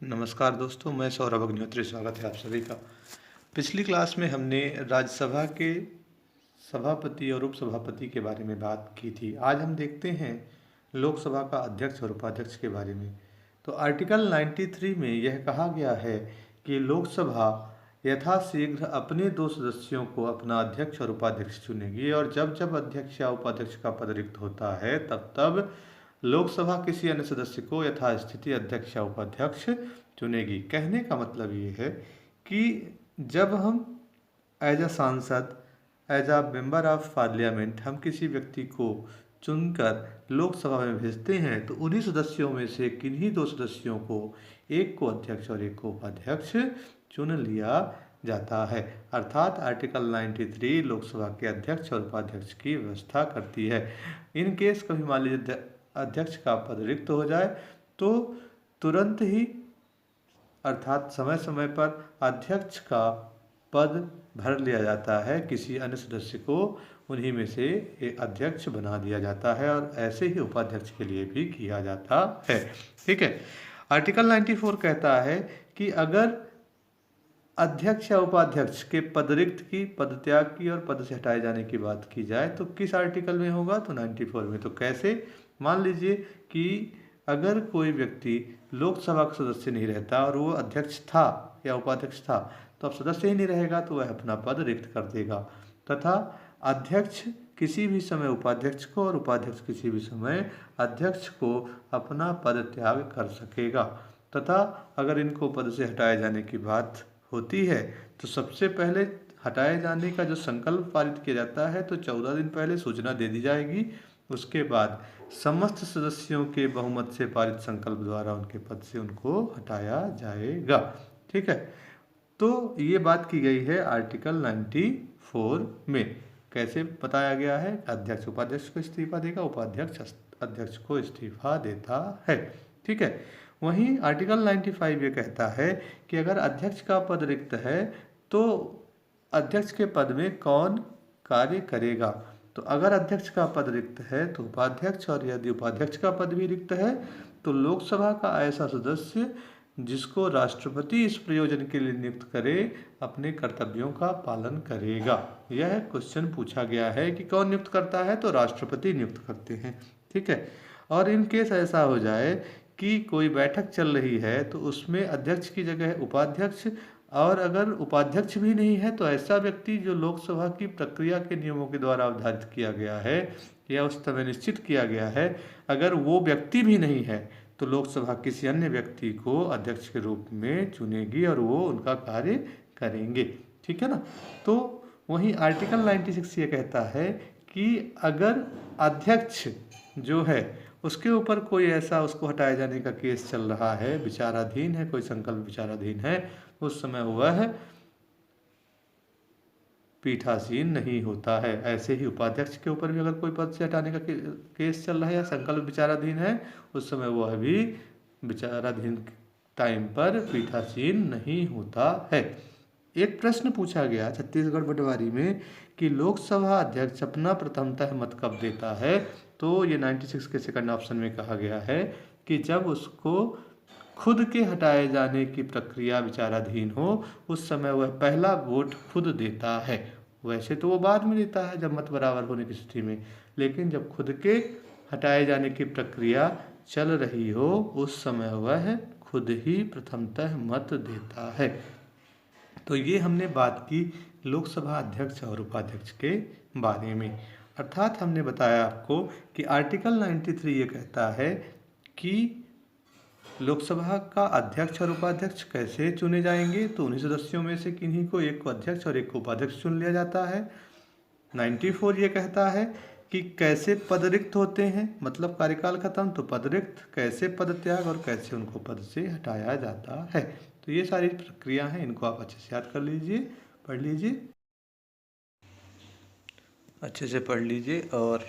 नमस्कार दोस्तों, मैं सौरभ अग्निहोत्री। स्वागत है आप सभी का। पिछली क्लास में हमने राज्यसभा के सभापति और उपसभापति के बारे में बात की थी। आज हम देखते हैं लोकसभा का अध्यक्ष और उपाध्यक्ष के बारे में। तो आर्टिकल 93 में यह कहा गया है कि लोकसभा यथाशीघ्र अपने 2 सदस्यों को अपना अध्यक्ष और उपाध्यक्ष चुनेगी, और जब जब अध्यक्ष या उपाध्यक्ष का पद रिक्त होता है तब तब लोकसभा किसी अन्य सदस्य को यथास्थिति अध्यक्ष या उपाध्यक्ष चुनेगी। कहने का मतलब ये है कि जब हम एज अ सांसद, as a member of parliament हम किसी व्यक्ति को चुनकर लोकसभा में भेजते हैं तो उन्हीं सदस्यों में से किन्हीं 2 सदस्यों को, एक को अध्यक्ष और एक को उपाध्यक्ष चुन लिया जाता है। अर्थात आर्टिकल 93 लोकसभा के अध्यक्ष और उपाध्यक्ष की व्यवस्था करती है। इन केस कभी मान लीजिए अध्यक्ष का पद रिक्त हो जाए तो तुरंत ही अर्थात समय समय पर अध्यक्ष का पद भर लिया जाता है, किसी अन्य सदस्य को उन्हीं में से एक अध्यक्ष बना दिया जाता है, और ऐसे ही उपाध्यक्ष के लिए भी किया जाता है। ठीक है। आर्टिकल 94 कहता है कि अगर अध्यक्ष या उपाध्यक्ष के पद रिक्त की, पद त्याग की और पद से हटाए जाने की बात की जाए तो किस आर्टिकल में होगा? तो 94 में। तो कैसे? मान लीजिए कि अगर कोई व्यक्ति लोकसभा का सदस्य नहीं रहता और वो अध्यक्ष था या उपाध्यक्ष था, तो अब सदस्य ही नहीं रहेगा तो वह अपना पद रिक्त कर देगा, तथा अध्यक्ष किसी भी समय उपाध्यक्ष को और उपाध्यक्ष किसी भी समय अध्यक्ष को अपना पद त्याग कर सकेगा। तथा अगर इनको पद से हटाए जाने की बात होती है तो सबसे पहले हटाए जाने का जो संकल्प पारित किया जाता है तो 14 दिन पहले सूचना दे दी जाएगी। उसके बाद समस्त सदस्यों के बहुमत से पारित संकल्प द्वारा उनके पद से उनको हटाया जाएगा। ठीक है। तो ये बात की गई है आर्टिकल 94 में। कैसे बताया गया है? अध्यक्ष उपाध्यक्ष को इस्तीफा देगा, उपाध्यक्ष अध्यक्ष को इस्तीफा देता है। ठीक है। वहीं आर्टिकल 95 ये कहता है कि अगर अध्यक्ष का पद रिक्त है तो अध्यक्ष के पद में कौन कार्य करेगा? तो अगर अध्यक्ष का पद रिक्त है तो उपाध्यक्ष, और यदि उपाध्यक्ष का पद भी रिक्त है तो लोकसभा का ऐसा सदस्य जिसको राष्ट्रपति इस प्रयोजन के लिए नियुक्त करे अपने कर्तव्यों का पालन करेगा। यह क्वेश्चन पूछा गया है कि कौन नियुक्त करता है? तो राष्ट्रपति नियुक्त करते हैं। ठीक है। और इन केस ऐसा हो जाए कि कोई बैठक चल रही है तो उसमें अध्यक्ष की जगह उपाध्यक्ष, और अगर उपाध्यक्ष भी नहीं है तो ऐसा व्यक्ति जो लोकसभा की प्रक्रिया के नियमों के द्वारा अवधारित किया गया है या उस समय निश्चित किया गया है, अगर वो व्यक्ति भी नहीं है तो लोकसभा किसी अन्य व्यक्ति को अध्यक्ष के रूप में चुनेगी और वो उनका कार्य करेंगे। ठीक है ना। तो वहीं आर्टिकल 96 ये कहता है कि अगर अध्यक्ष जो है उसके ऊपर कोई ऐसा उसको हटाए जाने का केस चल रहा है, विचाराधीन है, कोई संकल्प विचाराधीन है, उस समय वह पीठासीन नहीं होता है। ऐसे ही उपाध्यक्ष के ऊपर भी अगर कोई पद से हटाने का केस चल रहा है या संकल्प विचाराधीन है, उस समय वह भी विचाराधीन टाइम पर पीठासीन नहीं होता है। एक प्रश्न पूछा गया छत्तीसगढ़ पटवारी में कि लोकसभा अध्यक्ष अपना प्रथमतः मत कब देता है? तो ये 96 के सेकंड ऑप्शन में कहा गया है कि जब उसको खुद के हटाए जाने की प्रक्रिया विचाराधीन हो, उस समय वह पहला वोट खुद देता है। वैसे तो वो बाद में देता है जब मत बराबर होने की स्थिति में, लेकिन जब खुद के हटाए जाने की प्रक्रिया चल रही हो उस समय वह खुद ही प्रथमतः मत देता है। तो ये हमने बात की लोकसभा अध्यक्ष और उपाध्यक्ष के बारे में। अर्थात हमने बताया आपको कि आर्टिकल 93 ये कहता है कि लोकसभा का अध्यक्ष और उपाध्यक्ष कैसे चुने जाएंगे? तो उन्हीं सदस्यों में से किन्हीं को, एक को अध्यक्ष और एक को उपाध्यक्ष चुन लिया जाता है। 94 ये कहता है कि कैसे पद रिक्त होते हैं, मतलब कार्यकाल खत्म तो पद रिक्त, कैसे पद त्याग और कैसे उनको पद से हटाया जाता है। तो ये सारी प्रक्रिया हैं, इनको आप अच्छे से याद कर लीजिए, पढ़ लीजिए, अच्छे से पढ़ लीजिए और